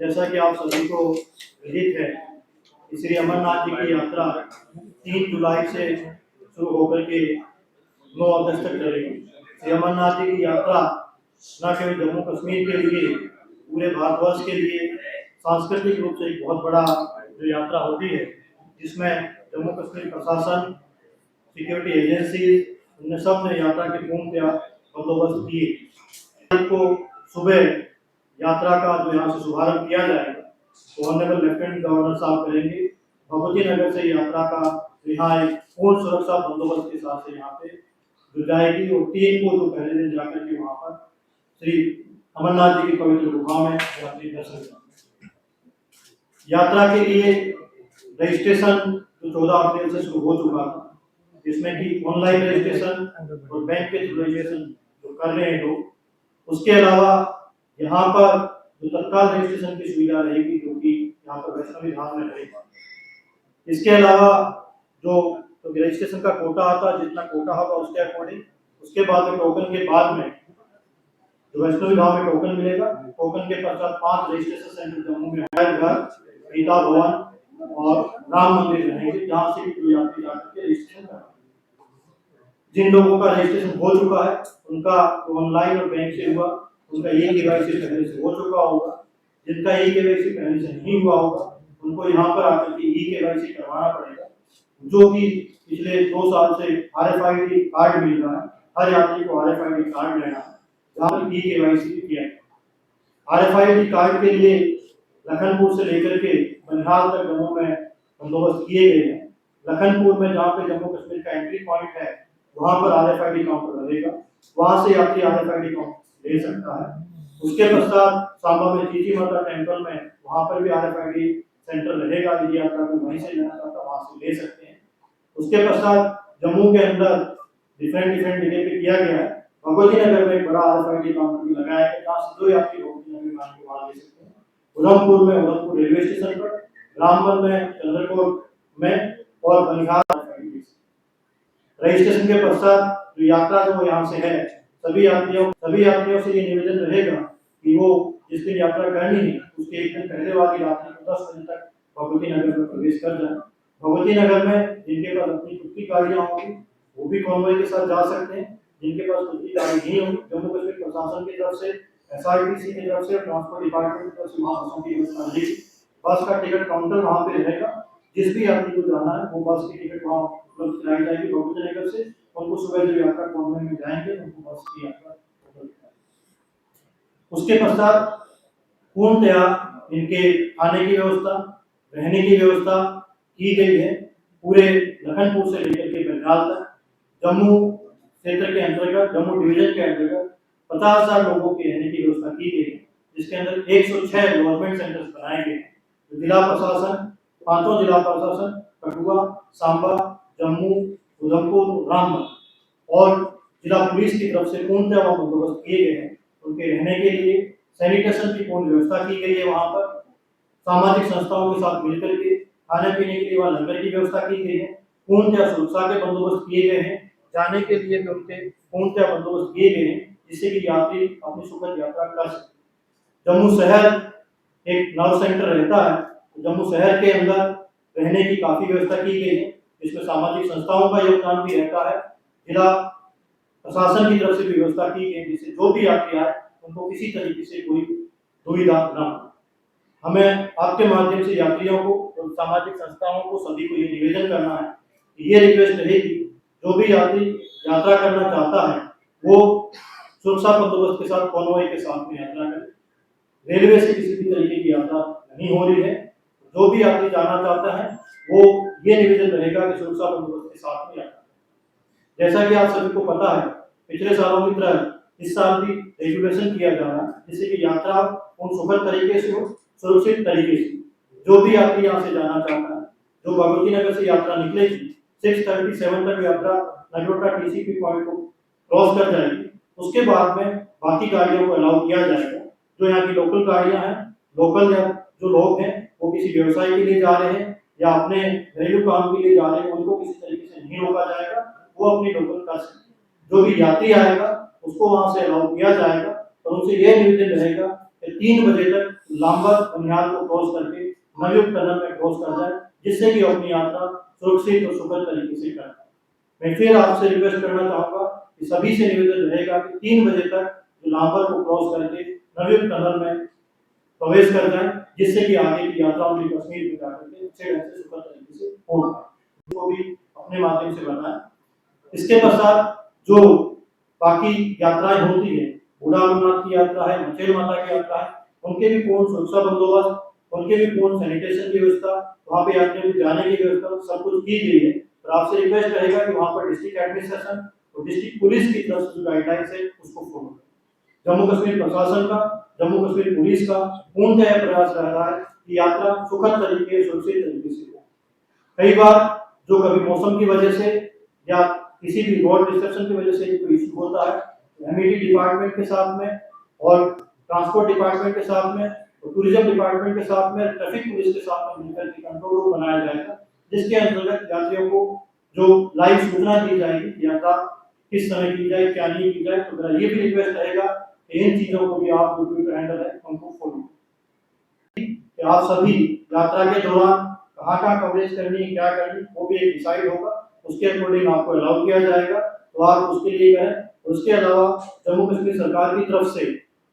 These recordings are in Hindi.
जैसा कि आप सभी को विदित है कि श्री अमरनाथ जी की यात्रा 3 जुलाई से शुरू होकर के 9 अगस्त तक चलेगी। श्री अमरनाथ जी की यात्रा न केवल जम्मू कश्मीर के लिए, पूरे भारतवर्ष के लिए सांस्कृतिक रूप से एक बहुत बड़ा जो यात्रा होती है, जिसमें जम्मू कश्मीर प्रशासन, सिक्योरिटी एजेंसी, उन सब ने यात्रा के पूर्णतया बंदोबस्त किए। को सुबह यात्रा का जो यहाँ से शुभारंभ किया जाएगा तो ऑनरेबल लेफ्टिनेंट गवर्नर साहब करेंगे। भगवती नगर से यात्रा का यहाँ एक पूर्ण सुरक्षा बंदोबस्त के साथ से यहाँ पे जो जाएगी और 3 को जो पहले दिन जाकर के वहाँ पर श्री अमरनाथ जी की पवित्र गुफा में यात्री दर्शन करेंगे। यात्रा के लिए रजिस्ट्रेशन जो 14 अप्रैल से शुरू हो चुका था, जिसमें कि ऑनलाइन रजिस्ट्रेशन और बैंक के थ्रू रजिस्ट्रेशन जो कर रहे हैं लोग, उसके अलावा यहाँ पर जो तत्काल रजिस्ट्रेशन की सुविधा रहेगी जो कि यहाँ पर वैष्णवी धाम में रहेगा। इसके अलावा जो रजिस्ट्रेशन का कोटा आता है, जितना कोटा होगा उसके अकॉर्डिंग, उसके बाद में टोकन के बाद में जो वैष्णवी धाम में टोकन मिलेगा। टोकन के पश्चात 5 रजिस्ट्रेशन सेंटर जम्मू में घर, गीता भवन और राम मंदिर रहेंगे, जहाँ से यात्री जाकर के रजिस्ट्रेशन करेंगे। जिन लोगों का रजिस्ट्रेशन हो चुका है उनका ऑनलाइन और बैंक से हुआ, उनका ई-केवाईसी पहले से हो चुका होगा। जिनका ई-केवाईसी पहले से नहीं हुआ होगा उनको यहाँ पर आकर के ई-केवाईसी करवाना पड़ेगा, जो कि पिछले 2 साल से आरएफआईडी कार्ड मिल रहा है। हर यात्री को आरएफआईडी कार्ड लेना है, जहाँ पर ई-केवाईसी किया है। आरएफआईडी कार्ड के लिए लखनपुर से लेकर के बनिहाल तक जम्मू में बंदोबस्त किए गए हैं। लखनपुर में जहाँ पे जम्मू कश्मीर का एंट्री पॉइंट है, वहाँ पर आरएफआईडी काउंटर रहेगा, वहाँ से यात्री आरएफआईडी काउंटर ले सकता है। उसके पश्चात सांबा में चीची माता टेम्पल में वहाँ पर भी आरएफआईडी सेंटर रहेगा। यदि यात्रा को वहीं से लेना चाहता है वहाँ से ले सकते हैं। उसके पश्चात जम्मू के अंदर डिफरेंट जगह पे किया गया है। भगवती नगर में एक बड़ा आरएफआईडी काउंटर भी लगाया है, जहाँ से 2 यात्री भगवती नगर में वहाँ ले सकते हैं। उधमपुर में उधमपुर रेलवे स्टेशन पर, रामबन में, चंद्रकोट में और बनिहाल रजिस्ट्रेशन के पश्चात जो यात्रा जो यहाँ से है, सभी यात्रियों से ये निवेदन रहेगा कि वो जिस दिन यात्रा करनी है उसके एक दिन पहले वाली रात्रि को 10 बजे तक भगवती नगर में प्रवेश कर जाए। भगवती नगर में जिनके पास अपनी खुद की गाड़ियाँ होंगी वो भी कॉन्वॉय के साथ जा सकते हैं। जिनके पास खुद की गाड़ी नहीं होगी, जम्मू कश्मीर प्रशासन की तरफ से, एसआरटीसी की तरफ से, ट्रांसपोर्ट डिपार्टमेंट की तरफ से वहाँ बसों की व्यवस्था रहेगी। बस का टिकट काउंटर वहाँ पे रहेगा। जिस भी यात्री को जाना है वो बस की टिकट वहाँ उपलब्ध कराई जाएगी भगवती नगर से। उनको सुबह जो यात्रा कॉन्वॉय में जाएंगे उनको बस की यात्रा उपलब्ध कराई। उसके पश्चात पूर्णतया इनके खाने की व्यवस्था, रहने की व्यवस्था की गई है। पूरे लखनपुर से लेकर के बनिहाल तक जम्मू क्षेत्र के अंतर्गत, जम्मू डिवीजन के अंतर्गत 50,000 लोगों की रहने की व्यवस्था की गई है, जिसके अंदर 106 गवर्नमेंट सेंटर्स बनाए गए हैं। जिला प्रशासन, 5 जिला प्रशासन कठुआ, सांबा, जम्मू, उधमपुर, रामबन और जिला पुलिस की तरफ से पूर्णतः बंदोबस्त किए गए हैं। उनके रहने के लिए सैनिटेशन की पूर्ण व्यवस्था की गई है। वहाँ पर सामाजिक संस्थाओं के साथ मिलकर के खाने पीने के लिए वहाँ लंगर की व्यवस्था की गई है। पूर्णतः सुरक्षा के बंदोबस्त किए गए हैं। जाने के लिए भी उनके पूर्णतः बंदोबस्त किए गए हैं, जिससे कि यात्री अपनी सुखद यात्रा कर सके। जम्मू शहर एक नर्व सेंटर रहता है, जम्मू शहर के अंदर रहने की काफी व्यवस्था की गई है, जिसमें सामाजिक संस्थाओं का योगदान भी रहता है। जिला प्रशासन की तरफ से भी व्यवस्था की गई, जिससे जो भी यात्री आए उनको किसी तरीके से कोई दुविधा न हो। हमें आपके माध्यम से यात्रियों को और सामाजिक संस्थाओं को सभी को ये निवेदन करना है, ये रिक्वेस्ट रहेगी जो भी यात्री यात्रा करना चाहता है वो सुरक्षा बंदोबस्त के साथ, कॉन्वॉय के साथ में यात्रा करें। रेलवे से किसी भी तरीके की यात्रा नहीं हो रही है। जो भी यात्री जाना चाहता है वो ये निवेदन रहेगा कि सुरक्षा बंदोबस्त के साथ में यात्रा। जैसा कि आप सभी को पता है, पिछले सालों की तरह इस साल भी रेगुलेशन किया जा रहा है, जिससे कि यात्रा उन सुखद तरीके से हो, सुरक्षित तरीके से। जो भी यात्री यहाँ से जाना चाहता है, जो भगवती नगर से यात्रा निकलेगी 6:37 तक यात्रा नगरोटा टीसीपी पॉइंट को क्रॉस कर जाएगी। उसके बाद में बाकी गाड़ियों को अलाउ किया जाएगा। जो यहाँ की लोकल गाड़ियाँ हैं, लोकल जो लोग हैं वो किसी व्यवसाय के लिए जा रहे हैं या अपने घरेलू काम के लिए जा रहे हैं, उनको किसी तरीके से नहीं रोका जाएगा, वो अपनी लोकल कर सकते हैं। जो भी यात्री आएगा उसको वहां से अलाउ किया जाएगा और उनसे यह निवेदन रहेगा कि 3 बजे तक लांबर बनिहाल को क्रॉस करके नवयुग टनल में क्रॉस कर जाए, जिससे कि अपनी यात्रा सुरक्षित और सुखद तरीके से कर पाए। मैं फिर आपसे रिक्वेस्ट करना चाहूँगा कि सभी से निवेदन रहेगा कि 3 बजे तक लांबर को क्रॉस करके नवयुग टनल में प्रवेश कर जाएं, जिससे कि आगे की यात्रा उनकी कश्मीर में जाकर के अच्छे ढंग से सुखद तरीके से हो पाए। वो भी अपने माध्यम से बनाए। इसके पश्चात जो बाकी यात्राएं होती है, बूढ़ा अमरनाथ की यात्रा है, मचेल माता की यात्रा है, उनके भी पूर्ण सुरक्षा बंदोबस्त, उनके भी पूर्ण सैनिटेशन की व्यवस्था, वहाँ पे यात्रियों को जाने की व्यवस्था सब कुछ की गई है। और आपसे रिक्वेस्ट रहेगा कि वहाँ पर डिस्ट्रिक्ट एडमिनिस्ट्रेशन और डिस्ट्रिक्ट पुलिस की तरफ से जो गाइडलाइंस है उसको फॉलो करें। जम्मू कश्मीर प्रशासन का, जम्मू कश्मीर पुलिस का पूर्णतः प्रयास रह रहा है कि यात्रा सुखद तरीके सुरक्षित तरीके से हो। कई बार जो कभी मौसम की वजह से या किसी भी रोड डिस्ट्रक्शन की वजह से कोई इशू होता है, एमईडी डिपार्टमेंट के साथ में और ट्रांसपोर्ट डिपार्टमेंट के साथ में और टूरिज्म डिपार्टमेंट के साथ में, ट्रैफिक पुलिस के साथ में मिलकर के कंट्रोल रूम बनाया जाएगा, जिसके अंतर्गत यात्रियों को जो लाइव सूचना दी जाएगी यात्रा किस समय की जाए, क्या नहीं की जाए। तो मेरा ये भी रिक्वेस्ट रहेगा कि इन चीजों को भी आप जो हैंडल है उनको फॉलो कि आप सभी यात्रा के दौरान कहाँ कवरेज करनी है, क्या करनी वो भी एक डिसाइड होगा, उसके अकॉर्डिंग आपको अलाउ किया जाएगा, तो आप उसके लिए करें। उसके अलावा जम्मू कश्मीर सरकार की तरफ से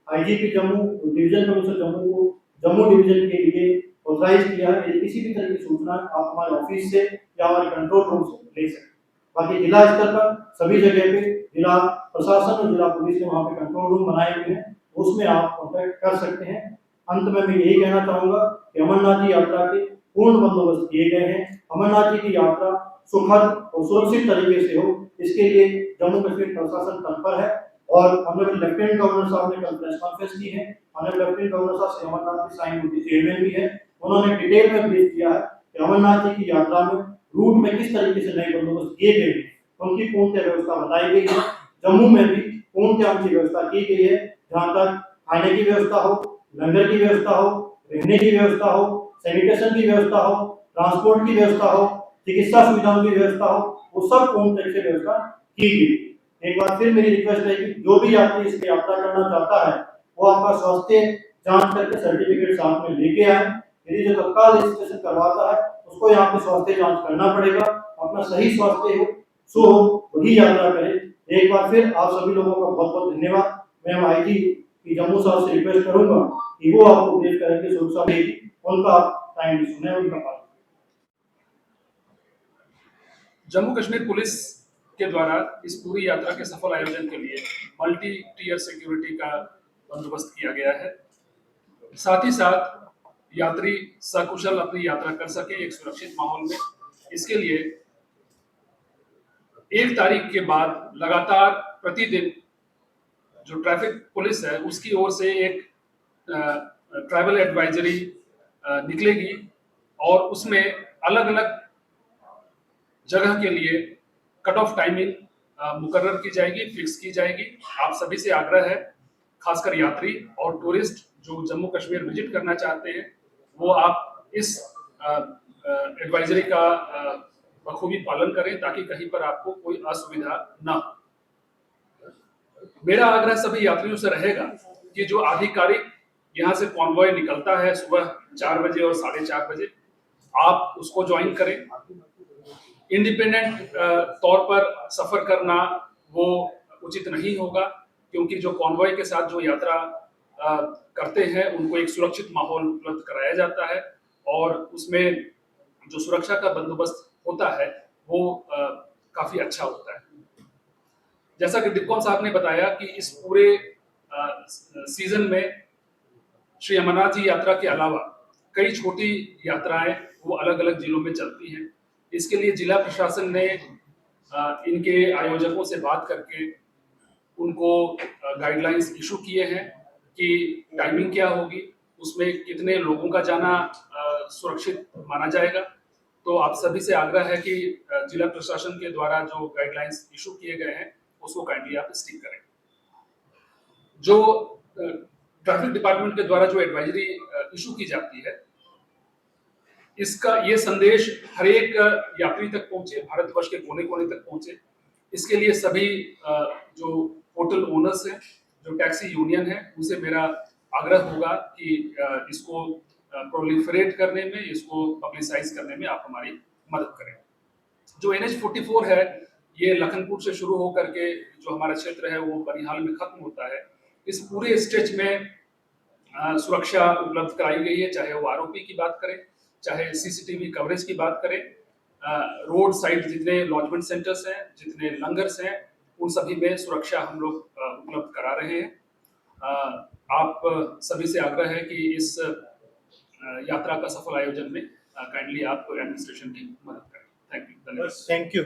IGP Jammu division commissioner Jammu को जम्मू डिवीजन के लिए ऑथराइज किया है। यदि किसी भी तरह की सूचना आप हमारे ऑफिस से या हमारे कंट्रोल रूम से ले सकते हैं। बाकी जिला स्तर पर सभी जगह पे जिला प्रशासन और जिला पुलिस ने वहाँ पे कंट्रोल रूम बनाए हुए हैं, उसमें आप कॉन्टैक्ट कर सकते हैं। अंत में मैं यही कहना चाहूंगा कि अमरनाथ जी यात्रा के पूर्ण बंदोबस्त किए गए हैं। अमरनाथ जी की यात्रा सुखद और सुरक्षित तरीके से हो, इसके लिए जम्मू कश्मीर प्रशासन तत्पर है। और ऑनरेबल लेफ्टिनेंट गवर्नर साहब ने कल प्रेस कॉन्फ्रेंस की है। ऑनरेबल लेफ्टिनेंट गवर्नर साहब से अमरनाथ की साइन उनके चेयरमैन भी है, उन्होंने डिटेल में ब्रीफ किया है कि अमरनाथ जी की यात्रा में रूट में किस तरीके से नए बंदोबस्त किए गए हैं, उनकी पूर्ण व्यवस्था बताई गई है। जम्मू में भी पूर्ण उनकी व्यवस्था की गई है, जहाँ तक खाने की व्यवस्था हो, लंगर की व्यवस्था हो, रहने की व्यवस्था हो, सैनिटेशन की व्यवस्था हो, ट्रांसपोर्ट की व्यवस्था हो, चिकित्सा सुविधाओं की व्यवस्था हो, वो सब पूर्ण तरह से व्यवस्था की गई। एक बार फिर मेरी रिक्वेस्ट है कि जो भी यात्री इसकी यात्रा करना चाहता है वो आपका स्वास्थ्य जांच करके सर्टिफिकेट साथ में लेके आए। यदि जो तत्काल रजिस्ट्रेशन करवाता है उसको यहाँ पे स्वास्थ्य जांच करना पड़ेगा, अपना सही स्वास्थ्य हो सो वही यात्रा करे। एक बार फिर आप सभी लोगों का बहुत बहुत धन्यवाद। मैं आईजी की जम्मू साहब से रिक्वेस्ट करूंगा कि वो आपको ब्रीफ करेंगे सुरक्षा देगी, उनका टाइम भी सुने, उनका पालन। जम्मू कश्मीर पुलिस के द्वारा इस पूरी यात्रा के सफल आयोजन के लिए मल्टी टीयर सिक्योरिटी का बंदोबस्त किया गया है। साथ ही साथ यात्री सकुशल अपनी यात्रा कर सके एक सुरक्षित माहौल में, इसके लिए 1 तारीख के बाद लगातार प्रतिदिन जो ट्रैफिक पुलिस है उसकी ओर से एक ट्रैवल एडवाइजरी निकलेगी और उसमें अलग अलग जगह के लिए कट ऑफ टाइमिंग मुकर्रर की जाएगी, फिक्स की जाएगी। आप सभी से आग्रह है, खासकर यात्री और टूरिस्ट जो जम्मू कश्मीर विजिट करना चाहते हैं, वो आप इस एडवाइजरी का बखूबी पालन करें ताकि कहीं पर आपको कोई असुविधा ना हो। मेरा आग्रह सभी यात्रियों से रहेगा कि जो आधिकारिक यहाँ से कॉन्वॉय निकलता है सुबह 4 बजे और 4:30 बजे, आप उसको ज्वाइन करें। इंडिपेंडेंट तौर पर सफर करना वो उचित नहीं होगा, क्योंकि जो कॉन्वॉय के साथ जो यात्रा करते हैं उनको एक सुरक्षित माहौल उपलब्ध कराया जाता है और उसमें जो सुरक्षा का बंदोबस्त होता है वो काफी अच्छा होता है। जैसा कि डिपकॉम साहब ने बताया कि इस पूरे सीजन में श्री अमरनाथ जी यात्रा के अलावा कई छोटी यात्राएं वो अलग अलग जिलों में चलती हैं। इसके लिए जिला प्रशासन ने इनके आयोजकों से बात करके उनको गाइडलाइंस इशू किए हैं कि टाइमिंग क्या होगी, उसमें कितने लोगों का जाना सुरक्षित माना जाएगा। तो आप सभी से आग्रह है कि जिला प्रशासन के द्वारा जो गाइडलाइंस इशू किए गए हैं उसको काइंडली आप स्टिक करें। जो ट्रैफिक डिपार्टमेंट के द्वारा जो एडवाइजरी इशू की जाती है, इसका ये संदेश हर एक यात्री तक पहुंचे, भारतवर्ष के कोने कोने तक पहुंचे। इसके लिए सभी जो होटल ओनर्स हैं, जो टैक्सी यूनियन है, उनसे मेरा आग्रह होगा कि इसको प्रोलिफरेट करने में, इसको पब्लिसाइज करने में आप हमारी मदद करें। जो NH-44 है, ये लखनपुर से शुरू होकर के जो हमारा क्षेत्र है वो बनिहाल में खत्म होता है। इस पूरे स्ट्रेच में सुरक्षा उपलब्ध कराई गई है, चाहे वो आरओपी की बात करें, चाहे सीसीटीवी कवरेज की बात करें, रोड साइड जितने लॉजमेंट सेंटर्स हैं, जितने लंगर्स हैं, उन सभी में सुरक्षा हम लोग उपलब्ध करा रहे हैं। आप सभी से आग्रह है कि इस यात्रा का सफल आयोजन में काइंडली आप एडमिनिस्ट्रेशन की मदद करें। Thank you. धन्यवाद। Thank you.